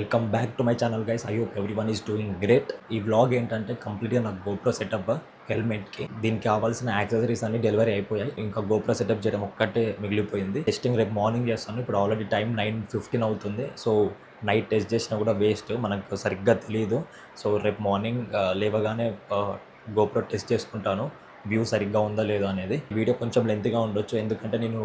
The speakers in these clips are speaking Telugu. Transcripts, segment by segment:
Welcome back to my channel guys. I hope everyone is doing great. ఈ వ్లాగ్ ఏంటంటే కంప్లీట్గా నాకు గోప్రో సెటప్ హెల్మెట్కి దీనికి కావాల్సిన యాక్సెసరీస్ అన్ని డెలివరీ అయిపోయాయి. ఇంకా గోప్రో సెటప్ చేయడం ఒక్కటే మిగిలిపోయింది. టెస్టింగ్ రేపు మార్నింగ్ చేస్తాను. ఇప్పుడు ఆల్రెడీ టైం 9:15 అవుతుంది. సో నైట్ టెస్ట్ చేసినా కూడా వేస్ట్, మనకు సరిగ్గా తెలియదు. సో రేపు మార్నింగ్ లేవగానే గోప్రో టెస్ట్ చేసుకుంటాను, వ్యూ సరిగ్గా ఉందా లేదా అనేది. వీడియో కొంచెం లెంత్గా ఉండొచ్చు, ఎందుకంటే నేను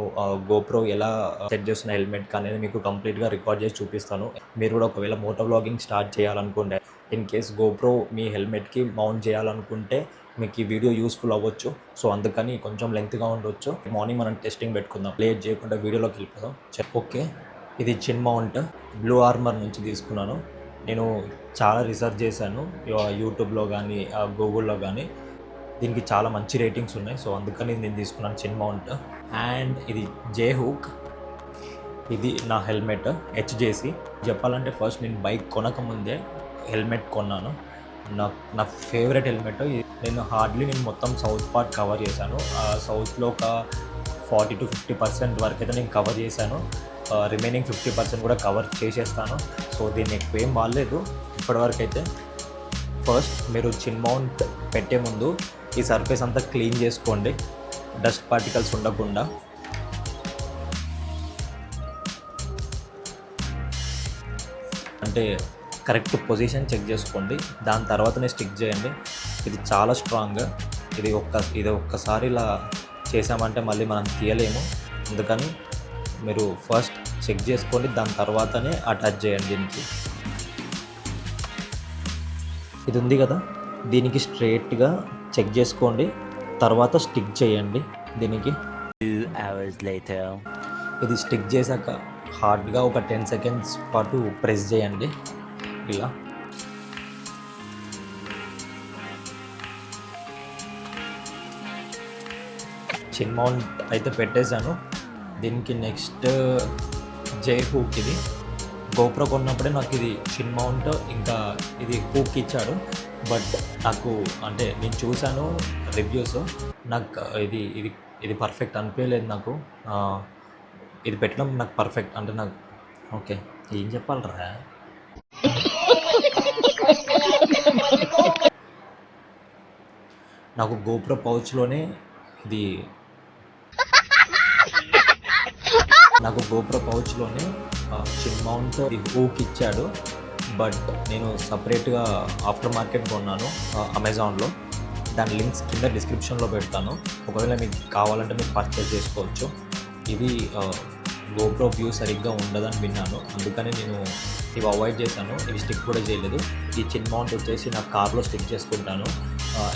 గోప్రో ఎలా సెట్ చేస్తున్న హెల్మెట్ అనేది మీకు కంప్లీట్గా రికార్డ్ చేసి చూపిస్తాను. మీరు కూడా ఒకవేళ మోటో వ్లాగింగ్ స్టార్ట్ చేయాలనుకుంటే, ఇన్ కేస్ గోప్రో మీ హెల్మెట్కి మౌంట్ చేయాలనుకుంటే మీకు ఈ వీడియో యూస్ఫుల్ అవ్వచ్చు. సో అందుకని కొంచెం లెంత్గా ఉండొచ్చు. మార్నింగ్ మనం టెస్టింగ్ పెట్టుకుందాం. లేట్ చేయకుండా వీడియోలోకి వెళ్ళిపోదాం. ఓకే, ఇది చిన్ మౌంట్ బ్లూ ఆర్మర్ నుంచి తీసుకున్నాను. నేను చాలా రీసెర్చ్ చేశాను, యూట్యూబ్లో కానీ గూగుల్లో కానీ. దీనికి చాలా మంచి రేటింగ్స్ ఉన్నాయి. సో అందుకని నేను తీసుకున్నాను చిన్ మౌంట్. అండ్ ఇది జే హుక్. ఇది నా హెల్మెట్ హెచ్జేసి. చెప్పాలంటే ఫస్ట్ నేను బైక్ కొనకముందే హెల్మెట్ కొన్నాను. నా ఫేవరెట్ హెల్మెట్. నేను మొత్తం సౌత్ పార్ట్ కవర్ చేశాను. సౌత్లో ఒక 40-50% వరకు అయితే నేను కవర్ చేశాను. రిమైనింగ్ 50% కూడా కవర్ చేసేస్తాను. సో దీన్ని ఎక్కువ ఏం వాడలేదు ఇప్పటివరకు అయితే. ఫస్ట్ మీరు చిన్ మౌంట్ పెట్టే ముందు ఈ సర్ఫేస్ అంతా క్లీన్ చేసుకోండి, డస్ట్ పార్టికల్స్ ఉండకుండా. అంటే కరెక్ట్ పొజిషన్ చెక్ చేసుకోండి, దాని తర్వాతనే స్టిక్ చేయండి. ఇది చాలా స్ట్రాంగ్. ఇది ఒక్కసారి ఇలా చేసామంటే మళ్ళీ మనం తీయలేము. అందుకని మీరు ఫస్ట్ చెక్ చేసుకోండి, దాని తర్వాతనే అటాచ్ చేయండి దీనికి. ఇది ఉంది కదా, దీనికి స్ట్రైట్గా చెక్ చేసుకోండి, తర్వాత స్టిక్ చేయండి దీనికి. 2 hours later. ఇది స్టిక్ చేశాక హార్డ్గా ఒక 10 సెకండ్స్ పాటు ప్రెస్ చేయండి ఇలా. చిన్ మౌంట్ అయితే పెట్టేశాను. దీనికి నెక్స్ట్ జే హూక్. ఇది గోప్రో కొన్నప్పుడే నాకు ఇది చిన్ మౌంట్ ఇంకా ఇది హూక్ ఇచ్చాడు. బట్ నాకు అంటే నేను చూశాను రివ్యూస్, నాకు ఇది పర్ఫెక్ట్ అనిపించలేదు నాకు. ఇది పెట్టడం నాకు పర్ఫెక్ట్ అంటే నాకు ఓకే, ఏం చెప్పాలరా. నాకు గోప్రో పౌచ్లోనే చిన్ మౌంట్ హూక్ ఇచ్చాడు. బట్ నేను సపరేట్గా ఆఫ్టర్ మార్కెట్ కొన్నాను అమెజాన్లో. దాని లింక్స్ కింద డిస్క్రిప్షన్లో పెడతాను, ఒకవేళ మీకు కావాలంటే మీరు పర్చేస్ చేసుకోవచ్చు. ఇది గోప్రో వ్యూ సరిగ్గా ఉండదని విన్నాను, అందుకని నేను ఇవి అవాయిడ్ చేశాను. ఇవి స్టిక్ కూడా చేయలేదు. ఈ చిన్ మౌంట్ వచ్చేసి నా కార్లో స్టిక్ చేసుకుంటాను.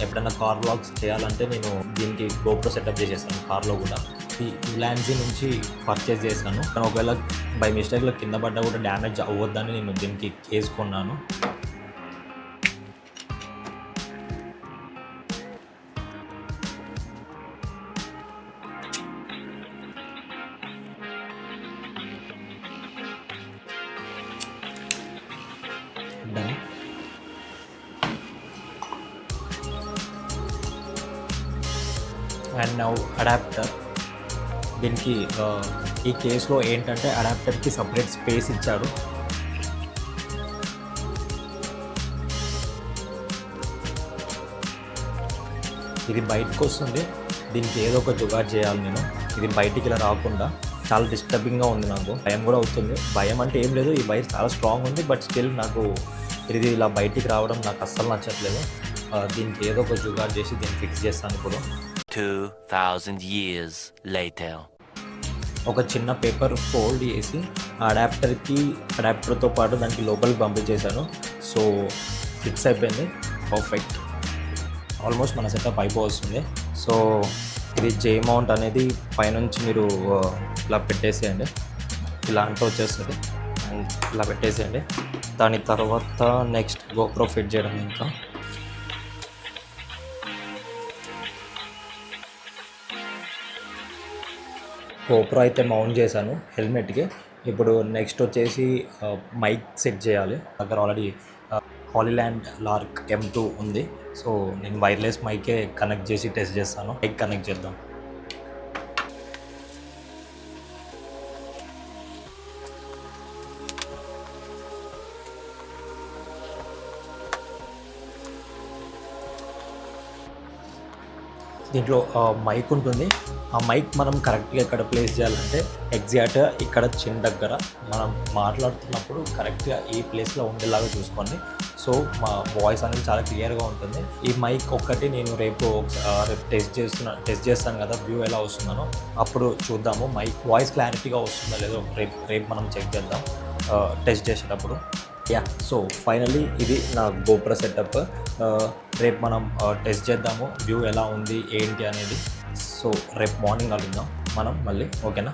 ఎప్పుడైనా కార్ వ్లాగ్స్ చేయాలంటే నేను దీనికి గోప్రో సెటప్ చేసేసాను కార్లో కూడా. ఈ ల్యాన్సీ నుంచి పర్చేస్ చేశాను. ఒకవేళ బై మిస్టేక్లో కింద పడ్డా కూడా డ్యామేజ్ అవ్వద్దని నేను దీనికి కేస్ కొన్నాను. And now adapter. దీనికి ఈ కేసులో ఏంటంటే అడాప్టర్కి సపరేట్ స్పేస్ ఇచ్చాడు. ఇది బయటకు వస్తుంది, దీనికి ఏదో ఒక జుగాడ్ చేయాలి నేను. ఇది బయటికి ఇలా రాకుండా. చాలా డిస్టర్బింగ్గా ఉంది, నాకు భయం కూడా అవుతుంది. భయం అంటే ఏం లేదు, ఈ వైర్ చాలా స్ట్రాంగ్ ఉంది, బట్ స్టిల్ నాకు ఇది ఇలా బయటికి రావడం నాకు అస్సలు నచ్చట్లేదు. దీనికి ఏదో ఒక జుగాడ్ చేసి దీన్ని ఫిక్స్ చేస్తాను ఇప్పుడు. 2000 years later. ఒక చిన్న పేపర్ ఫోల్డ్ చేసి అడాప్టర్తో పాటు దానికి లోపలికి పంపించేశాను. సో ఫిక్స్ అయిపోయింది, పర్ఫెక్ట్. ఆల్మోస్ట్ మన సెటప్ అయిపోతుంది. సో ఇది జే మౌంట్ అనేది పైనుంచి మీరు ఇలా పెట్టేసేయండి, ఇలా అంటూ వచ్చేస్తుంది. ఇలా పెట్టేసేయండి. దాని తర్వాత నెక్స్ట్ గోప్రో ఫిట్ చేయడం. ఇంకా గోప్రో అయితే మౌంట్ చేశాను హెల్మెట్కి. ఇప్పుడు నెక్స్ట్ వచ్చేసి మైక్ సెట్ చేయాలి. దగ్గర ఆల్రెడీ హాలీల్యాండ్ లార్క్ M2 ఉంది. సో నేను వైర్లెస్ మైకే కనెక్ట్ చేసి టెస్ట్ చేస్తాను. మైక్ కనెక్ట్ చేద్దాం. దీంట్లో మైక్ ఉంటుంది. ఆ మైక్ మనం కరెక్ట్గా ఎక్కడ ప్లేస్ చేయాలంటే ఎగ్జాక్ట్గా ఇక్కడ చిన్న దగ్గర మనం మాట్లాడుతున్నప్పుడు కరెక్ట్గా ఈ ప్లేస్లో ఉండేలాగా చూసుకోండి. సో మా వాయిస్ అనేది చాలా క్లియర్గా ఉంటుంది. ఈ మైక్ ఒక్కటి నేను రేపు టెస్ట్ చేస్తాను కదా, వ్యూ ఎలా వస్తుందనో అప్పుడు చూద్దాము. మైక్ వాయిస్ క్లారిటీగా వస్తుందో లేదో రేపు మనం చెక్ చేద్దాం టెస్ట్ చేసేటప్పుడు. యా, సో ఫైనలీ ఇది నా గోప్రో సెటప్. రేపు మనం టెస్ట్ చేద్దాము వ్యూ ఎలా ఉంది ఏంటి అనేది. సో రేపు మార్నింగ్ కలుద్దాం మనం మళ్ళీ, ఓకేనా?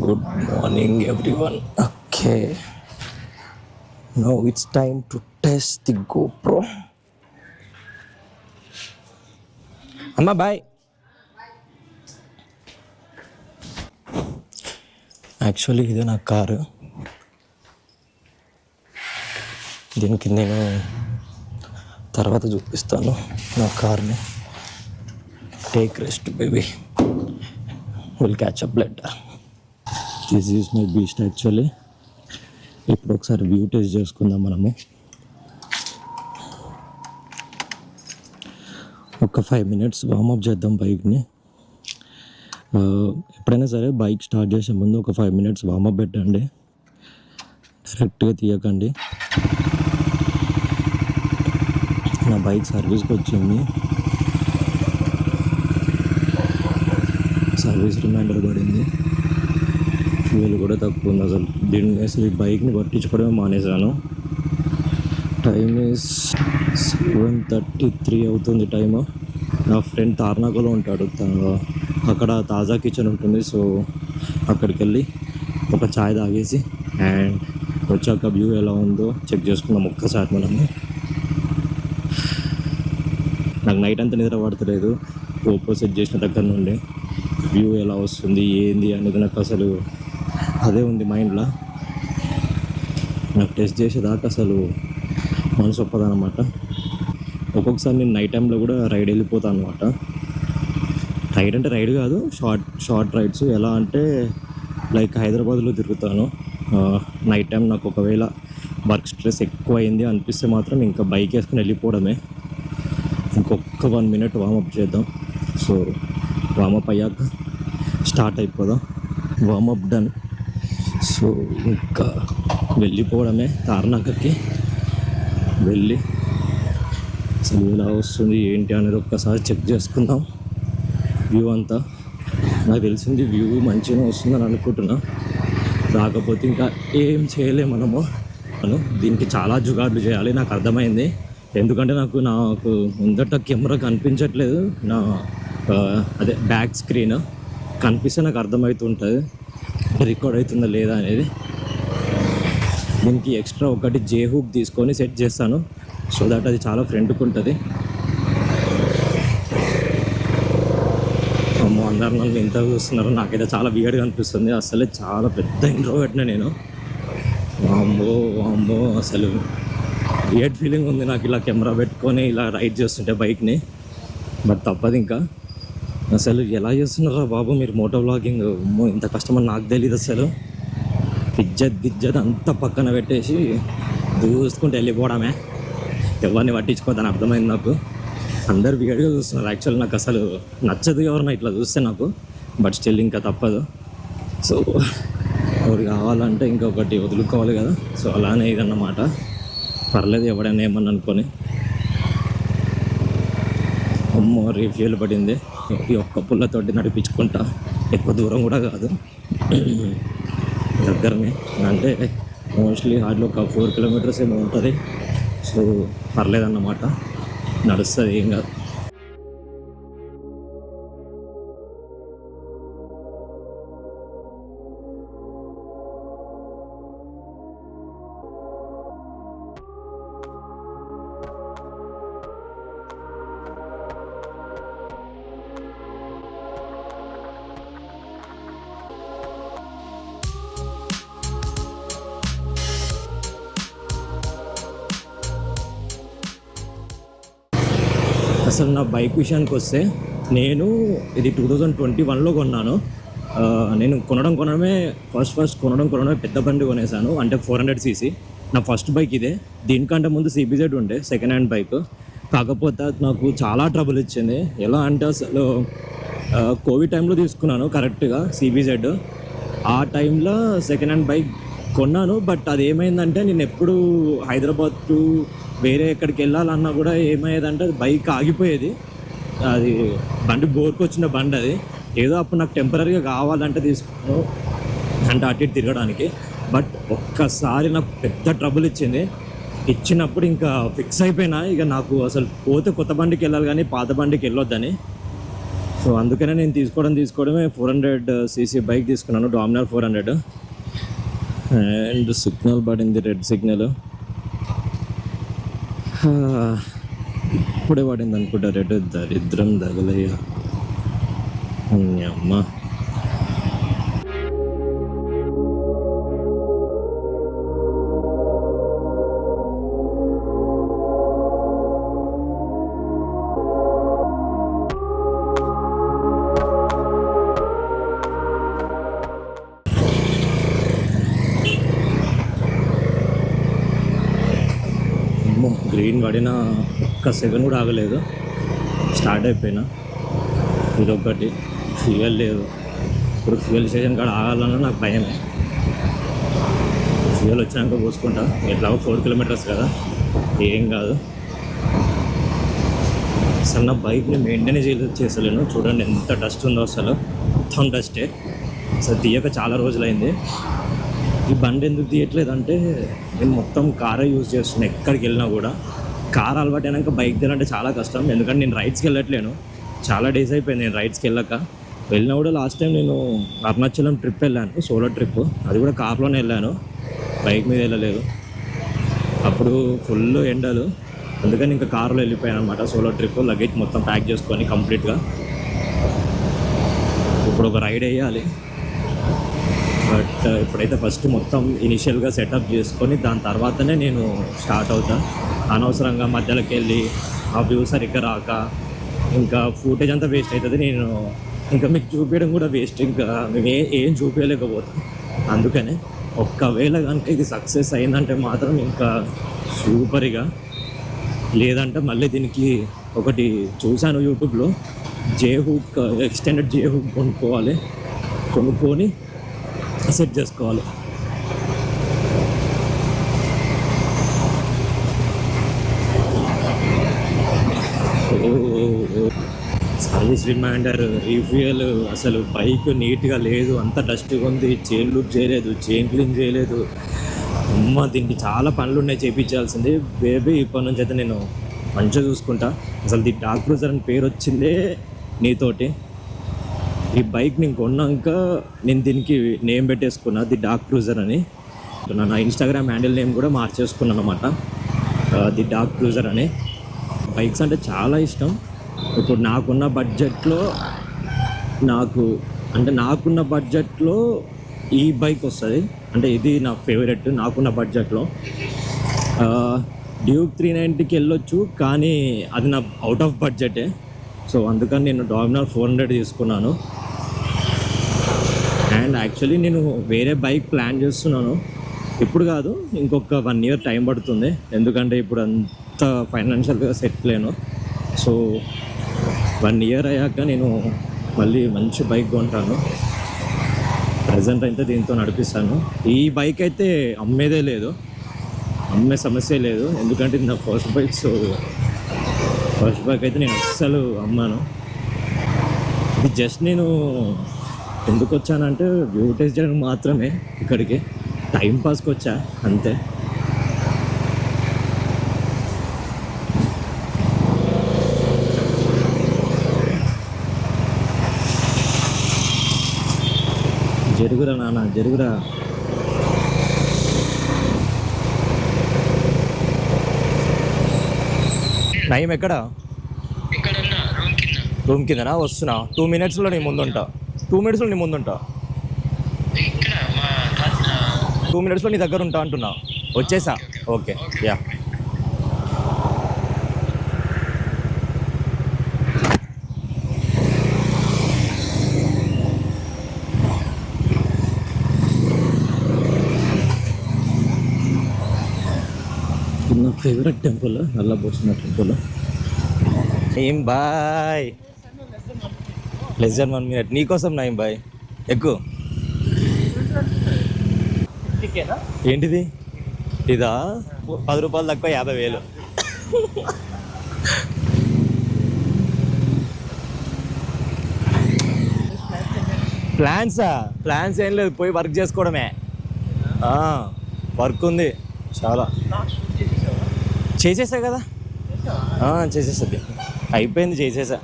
Good morning, everyone. Okay, now it's time to test the GoPro. Amma, bye. Actually ఇది నా కారు. దీనికి నేను తర్వాత చూపిస్తాను నా కార్ని. Take rest baby, will catch up letter. This is my beast actually. ఇప్పుడు ఒకసారి వ్యూ టెస్ట్ చేసుకుందాం మనము. ఒక 5 minutes వార్మప్ చేద్దాం బైక్ని. ఎప్పుడైనా సరే బైక్ స్టార్ట్ చేసే ముందు ఒక 5 minutes వార్మప్ పెట్టండి, డైరెక్ట్గా తీయకండి. నా బైక్ సర్వీస్కి వచ్చింది, సర్వీస్ రిమైండర్ పడింది, ఫ్యూయల్ కూడా తక్కువ ఉంది. అసలు ఈ బైక్ని పట్టించుకోవడమే మానేశాను. టైమ్ ఈజ్ 7:33 అవుతుంది టైము. నా ఫ్రెండ్ తార్నాకలో ఉంటాడు, అక్కడ తాజా కిచెన్ ఉంటుంది. సో అక్కడికి వెళ్ళి ఒక చాయ్ తాగేసి అండ్ వచ్చాక వ్యూ ఎలా ఉందో చెక్ చేసుకున్నాం ఒక్కసారి మనము. నాకు నైట్ అంతా నిద్ర పడతలేదు GoPro సెట్ చేసిన దగ్గర నుండి. వ్యూ ఎలా వస్తుంది ఏంది అనేది నాకు అసలు అదే ఉంది మైండ్లో. నాకు టెస్ట్ చేసేదాకా అసలు మనసు ఒప్పదనమాట. ఒక్కొక్కసారి నేను నైట్ టైంలో కూడా రైడ్ వెళ్ళిపోతాను అనమాట. రైడ్ అంటే రైడ్ కాదు, షార్ట్ రైడ్స్. ఎలా అంటే లైక్ హైదరాబాద్లో తిరుగుతాను నైట్ టైం. నాకు ఒకవేళ వర్క్ స్ట్రెస్ ఎక్కువ అయింది అనిపిస్తే మాత్రం ఇంకా బైక్ వేసుకుని వెళ్ళిపోవడమే. ఇంకొక 1 minute వార్మప్ చేద్దాం. సో వార్మప్ అయ్యాక స్టార్ట్ అయిపోదాం. Warmup done. సో ఇంకా వెళ్ళిపోవడమే. తార్నాకకి వెళ్ళి అసలు ఎలా వస్తుంది ఏంటి అనేది ఒక్కసారి చెక్ చేసుకుందాం. వ్యూ అంతా నాకు తెలిసింది వ్యూ మంచిగా వస్తుందని అనుకుంటున్నా. రాకపోతే ఇంకా ఏం చేయలేము మనము. దీనికి చాలా జుగాడ్లు చేయాలి నాకు అర్థమైంది. ఎందుకంటే నాకు ముందట కెమెరా కనిపించట్లేదు. నా అదే బ్యాక్ స్క్రీన్ కనిపిస్తే నాకు అర్థమవుతుంటుంది రికార్డ్ అవుతుందా లేదా అనేది. దీనికి ఎక్స్ట్రా ఒకటి జే హుక్ తీసుకొని సెట్ చేస్తాను, సో దట్ అది చాలా ఫ్రంట్కి ఉంటుంది. అందరు నన్ను ఎంత చూస్తున్నారు, నాకైతే చాలా వియర్డ్గా అనిపిస్తుంది. అసలే చాలా పెద్ద ఇంట్రోవర్ట్నే నేను. వామ్మో అసలు వియర్డ్ ఫీలింగ్ ఉంది నాకు ఇలా కెమెరా పెట్టుకొని ఇలా రైడ్ చేస్తుంటే బైక్ని. బట్ తప్పదు ఇంకా. అసలు ఎలా చేస్తున్నారా బాబు మీరు మోటో వ్లాగింగ్? ఇంత కష్టమని నాకు తెలియదు అసలు. గిజ్జత్ అంతా పక్కన పెట్టేసి దూసుకుంటూ వెళ్ళిపోవడమే, ఎవరిని పట్టించుకోవద్దని అర్థమైంది నాకు. అందరు వియర్డ్గా చూస్తున్నారు. యాక్చువల్లీ నాకు అసలు నచ్చదు ఎవరన్నా ఇట్లా చూస్తే నాకు. బట్ స్టిల్ ఇంకా తప్పదు. సో ఒకటి కావాలంటే ఇంకొకటి వదులుకోవాలి కదా. సో అలానే ఇదన్నమాట. పర్లేదు ఎవడైనా ఏమన్నా అనుకొని. అమ్మో రీఫ్యూల్ పడింది. ఈ ఒక్క పుల్లతోటి నడిపించుకుంటా. ఎక్కువ దూరం కూడా కాదు, దగ్గరనే. అంటే మోస్ట్లీ హార్డ్లో ఒక 4 kilometers ఏమో ఉంటుంది. సో పర్లేదన్నమాట, నడుస్తుంది, ఏం కాదు. అసలు నా బైక్ విషయానికి వస్తే నేను ఇది 2021లో కొన్నాను. నేను కొనడమే ఫస్ట్ కొనడమే పెద్ద బండి కొనేసాను, అంటే 400cc. నా ఫస్ట్ బైక్ ఇదే. దీనికంటే ముందు CBZ ఉండే సెకండ్ హ్యాండ్ బైక్. కాకపోతే అది నాకు చాలా ట్రబుల్ ఇచ్చింది. ఎలా అంటే అసలు కోవిడ్ టైంలో తీసుకున్నాను కరెక్ట్గా CBZ. ఆ టైంలో సెకండ్ హ్యాండ్ బైక్ కొన్నాను. బట్ అది ఏమైందంటే నేను ఎప్పుడు హైదరాబాద్ టు వేరే ఎక్కడికి వెళ్ళాలన్నా కూడా ఏమయ్యేదంటే అది బైక్ ఆగిపోయేది. అది బండి బోర్కి వచ్చిన బండి అది. ఏదో అప్పుడు నాకు టెంపరీగా కావాలంటే తీసుకున్నాను, అంటే అటు ఇటు తిరగడానికి. బట్ ఒక్కసారి నాకు పెద్ద ట్రబుల్ ఇచ్చినప్పుడు ఇంకా ఫిక్స్ అయిపోయినా ఇక నాకు అసలు పోతే కొత్త బండికి వెళ్ళాలి కానీ పాత బండికి వెళ్ళొద్దని. సో అందుకనే నేను తీసుకోవడమే 400cc బైక్ తీసుకున్నాను, డామినార్ 400. అండ్ సిగ్నల్ పడింది, రెడ్ సిగ్నల్. ఇప్పుడే పడింది అనుకుంటా రెడ్. దరిద్రం తగలయ్యా అమ్మ. గ్రీన్ పడిన ఒక్క సెకండ్ కూడా ఆగలేదు, స్టార్ట్ అయిపోయినా. ఇదొకటి, ఫ్యూయల్ లేదు. ఇప్పుడు ఫ్యూయల్ స్టేషన్ కాడ ఆగాలన్నా నాకు భయమే. ఫ్యూయల్ వచ్చినాక పోసుకుంటా, ఎట్లాగో 4 kilometers కదా, ఏం కాదు. అసలు నా బైక్ని మెయింటైన్ చేసలేను. చూడండి ఎంత డస్ట్ ఉందో, అసలు మొత్తం డస్టే. అసలు తీయక చాలా రోజులైంది. ఈ బండి ఎందుకు తీయట్లేదు అంటే నేను మొత్తం కారే యూజ్ చేస్తున్నాను ఎక్కడికి వెళ్ళినా కూడా. కార్ అలవాటు అయినాక బైక్ తీయాలంటే చాలా కష్టం, ఎందుకంటే నేను రైడ్స్కి వెళ్ళట్లేను. చాలా డేస్ అయిపోయింది నేను రైడ్స్కి వెళ్ళినా కూడా. లాస్ట్ టైం నేను అరుణాచలం ట్రిప్ వెళ్ళాను, సోలో ట్రిప్. అది కూడా కార్లోనే వెళ్ళాను, బైక్ మీద వెళ్ళలేదు. అప్పుడు ఫుల్ ఎండలు, అందుకని ఇంకా కార్లో వెళ్ళిపోయాను అనమాట సోలో ట్రిప్. లగేజ్ మొత్తం ప్యాక్ చేసుకొని కంప్లీట్గా. ఇప్పుడు ఒక రైడ్ వేయాలి. బట్ ఇప్పుడైతే ఫస్ట్ మొత్తం ఇనిషియల్గా సెటప్ చేసుకొని దాని తర్వాతనే నేను స్టార్ట్ అవుతాను. అనవసరంగా మధ్యలోకి వెళ్ళి ఆ వ్యూ సరిగ్గా రాక ఇంకా ఫుటేజ్ అంతా వేస్ట్ అవుతుంది. నేను ఇంకా మీకు చూపించడం కూడా వేస్ట్, ఇంకా మేము ఏం చూపించలేకపోతాం. అందుకనే ఒక్కవేళ కనుక ఇది సక్సెస్ అయిందంటే మాత్రం ఇంకా సూపర్గా, లేదంటే మళ్ళీ దీనికి ఒకటి చూశాను యూట్యూబ్లో, హుక్ ఎక్స్టెండెడ్ హుక్ కొనుక్కొని సెట్ చేసుకోవాలి. సర్వీస్ రిమైండర్, రీఫ్యూయల్, అసలు బైక్ నీట్గా లేదు, అంత డస్ట్గా ఉంది. చైన్ లూప్ చేయలేదు, చైన్ క్లీన్ చేయలేదు. దీనికి చాలా పనులు ఉన్నాయి చేయించాల్సింది. బేబీ ఇప్పటి నుంచి అయితే నేను మంచిగా చూసుకుంటా. అసలు ది డార్క్ క్రూజర్ అని పేరు వచ్చిందే నీతోటి. ఈ బైక్ నేను కొన్నాక నేను దీనికి నేమ్ పెట్టేసుకున్నా, ది డార్క్ క్రూజర్ అని. నా ఇన్స్టాగ్రామ్ హ్యాండిల్ నేమ్ కూడా మార్చేసుకున్నాను అనమాట, ది డార్క్ క్రూజర్ అని. బైక్స్ అంటే చాలా ఇష్టం. ఇప్పుడు నాకున్న బడ్జెట్లో ఈ బైక్ వస్తుంది, అంటే ఇది నా ఫేవరెట్ నాకున్న బడ్జెట్లో. డ్యూక్ 390కి వెళ్ళొచ్చు, కానీ అది నా అవుట్ ఆఫ్ బడ్జెటే. సో అందుకని నేను డామినార్ 400 తీసుకున్నాను. అండ్ యాక్చువల్లీ నేను వేరే బైక్ ప్లాన్ చేస్తున్నాను. ఇప్పుడు కాదు, ఇంకొక 1 year టైం పడుతుంది, ఎందుకంటే ఇప్పుడు అంత ఫైనాన్షియల్గా సెట్ లేను. సో 1 year అయ్యాక నేను మళ్ళీ మంచి బైక్ కొంటాను. ప్రజెంట్ అయితే దీంతో నడిపిస్తాను. ఈ బైక్ అయితే అమ్మేదే లేదు, అమ్మే సమస్య లేదు, ఎందుకంటే ఇది నా first bike. So first bike అయితే నేను అస్సలు అమ్మాను. ఇది జస్ట్ నేను ఎందుకు వచ్చానంటే వ్యూ టెస్ట్ చేయడానికి మాత్రమే, ఇక్కడికి టైంపాస్కి వచ్చా అంతే. జరుగురా నాన్న, జరుగురా. నయం ఎక్కడా? రూమ్ కిందనా? వస్తున్నా, 2 minutesలో నీ ముందుంటా. 2 minutesలో నీ ముందుంటా. 2 minutesలో నీ దగ్గర ఉంటా అంటున్నా. వచ్చేసా. Okay, ya. ఫేవరెట్ టెంపుల్ నల్లబోసిన టెంపుల్. ఏం బాయ్ లెస్ దెన్ 1 minute నీకోసం నాయం బాయ్ ఎక్కువ. ఏంటిది ఇదా 10 రూపాయలు తక్కువ 50,000. ప్లాన్స్ ఏం లేదు, పోయి వర్క్ చేసుకోవడమే. వర్క్ ఉంది చాలా. చేసేసా కదా, చేసేస్తుంది, అయిపోయింది, చేసేసా.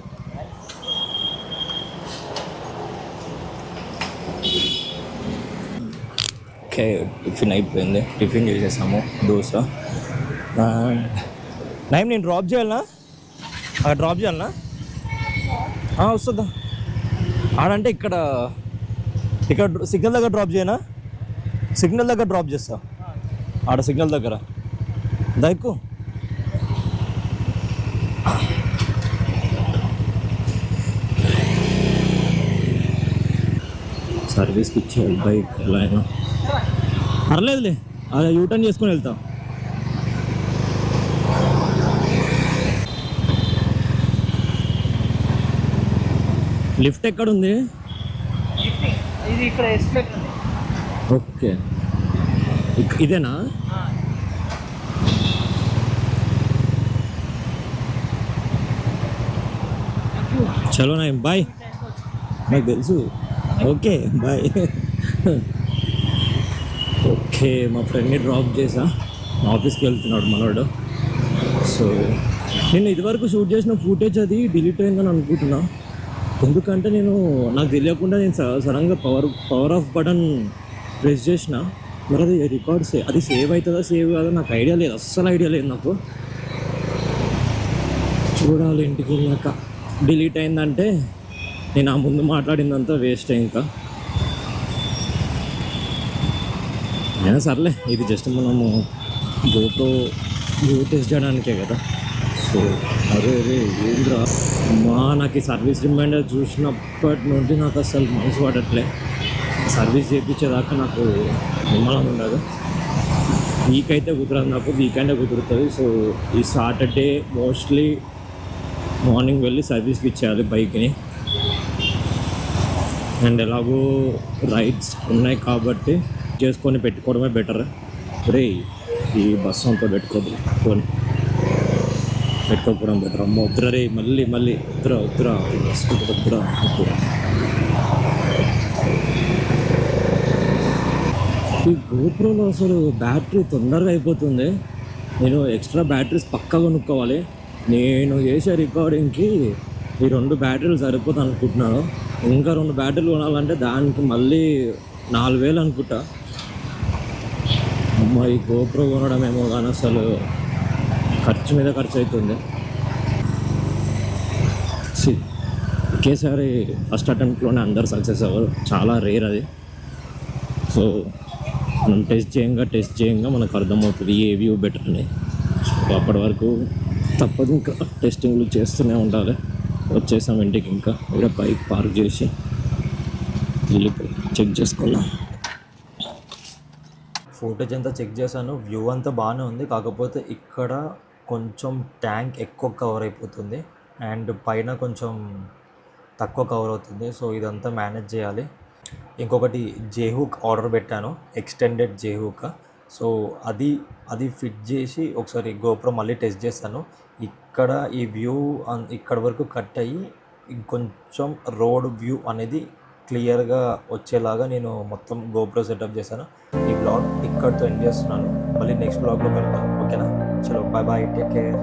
ఓకే టిఫిన్ అయిపోయింది, టిఫిన్ చేసేసాము దోశ. నైమ్ నేను డ్రాప్ చేయాలనా, డ్రాప్ చేయాలనా? వస్తుందా ఆడంటే ఇక్కడ సిగ్నల్ దగ్గర డ్రాప్ చేయనా? సిగ్నల్ దగ్గర డ్రాప్ చేస్తా, ఆడ సిగ్నల్ దగ్గర దైకు. సర్వీస్కి ఇచ్చేయాలి బైక్ ఎలా అయినా, పర్లేదులే, అలా యూటర్న్ చేసుకొని వెళ్తాం. లిఫ్ట్ ఎక్కడ ఉంది? ఇది ఇక్కడ ఎస్కలేటర్ ఉంది. ఓకే ఇదేనా? చలో నా బాయ్, నాకు తెలుసు. Okay bye. ఓకే మా ఫ్రెండ్ని డ్రాప్ చేసా, ఆఫీస్కి వెళ్తున్నాడు మనోడు. సో నేను ఇదివరకు షూట్ చేసిన ఫుటేజ్ అది డిలీట్ అయిందని అనుకుంటున్నా. ఎందుకంటే నాకు తెలియకుండా నేను సడన్గా పవర్ ఆఫ్ బటన్ ప్రెస్ చేసిన, మరి అది రికార్డ్స్ అది సేవ్ అవుతుందా సేవ్ కాదా నాకు ఐడియా లేదు, అస్సలు ఐడియా లేదు నాకు. చూడాలి ఇంటికి వెళ్ళాక. డిలీట్ అయిందంటే నేను ఆ ముందు మాట్లాడిందంతా వేస్ట్. ఇంకా అయినా సర్లే, ఇది జస్ట్ మనము గోప్రో వ్యూ టెస్ట్ చేయడానికే కదా. సో అరే ఏంద్రా నాకు ఈ సర్వీస్ రిమైండర్ చూసినప్పటి నుండి నాకు అసలు మనసు పడట్లే. సర్వీస్ చేయించేదాకా నాకు నిమ్మలం ఉండదు. వీక్ అయితే కుదరదు, నాకు వీకెండే కుదురుతుంది. సో ఈ సాటర్డే మోస్ట్లీ మార్నింగ్ వెళ్ళి సర్వీస్కి ఇచ్చేయాలి బైక్ని. అండ్ ఎలాగో రైడ్స్ ఉన్నాయి కాబట్టి చేసుకొని పెట్టుకోవడమే బెటర్. రే ఈ బస్సు అంతా పెట్టుకోకపోవడం బెటర్. అమ్మ వద్దురా రే, మళ్ళీ వద్దురా బస్సు వద్దురా. ఈ గోప్రోలో అసలు బ్యాటరీ తొందరగా అయిపోతుంది. నేను ఎక్స్ట్రా బ్యాటరీస్ పక్కా కొనుక్కోవాలి. నేను చేసే రికార్డింగ్కి ఈ 2 బ్యాటరీలు సరిపోతుంది అనుకుంటున్నాను. ఇంకా 2 బ్యాటరీలు కొనాలంటే దానికి మళ్ళీ 4,000 అనుకుంటా. అమ్మ ఈ గోప్రో కొనడం ఏమో కానీ అసలు ఖర్చు మీద ఖర్చు అవుతుంది. ఒకేసారి ఫస్ట్ అటెంప్ట్లోనే అందరు సక్సెస్ అవ్వరు, చాలా రేర్ అది. సో మనం టెస్ట్ చేయంగా మనకు అర్థమవుతుంది ఏ వ్యూ బెటర్ అని. సో అప్పటి వరకు తప్పదు, ఇంకా టెస్టింగ్లు చేస్తూనే ఉండాలి. వచ్చేసాం ఇంటికి. ఇంకా ఇక్కడ బైక్ పార్క్ చేసి వెళ్ళిపోయి చెక్ చేసుకున్నాం. ఫుటేజ్ అంతా చెక్ చేశాను, వ్యూ అంతా బాగానే ఉంది. కాకపోతే ఇక్కడ కొంచెం ట్యాంక్ ఎక్కువ కవర్ అయిపోతుంది అండ్ పైన కొంచెం తక్కువ కవర్ అవుతుంది. సో ఇదంతా మేనేజ్ చేయాలి. ఇంకొకటి జేహూక్ ఆర్డర్ పెట్టాను, ఎక్స్టెండెడ్ జేహూక్. సో అది ఫిట్ చేసి ఒకసారి గోప్రో మళ్ళీ టెస్ట్ చేస్తాను. ఇక్కడ ఈ వ్యూ ఇక్కడ వరకు కట్ అయ్యి ఇంకొంచెం రోడ్ వ్యూ అనేది క్లియర్గా వచ్చేలాగా నేను మొత్తం గోప్రో సెటప్ చేశాను. ఈ బ్లాగ్ ఇక్కడితో ఎండ్ చేస్తున్నాను. మళ్ళీ నెక్స్ట్ బ్లాగ్లో కలుద్దాం. ఓకేనా? చలో బాయ్, టేక్ కేర్.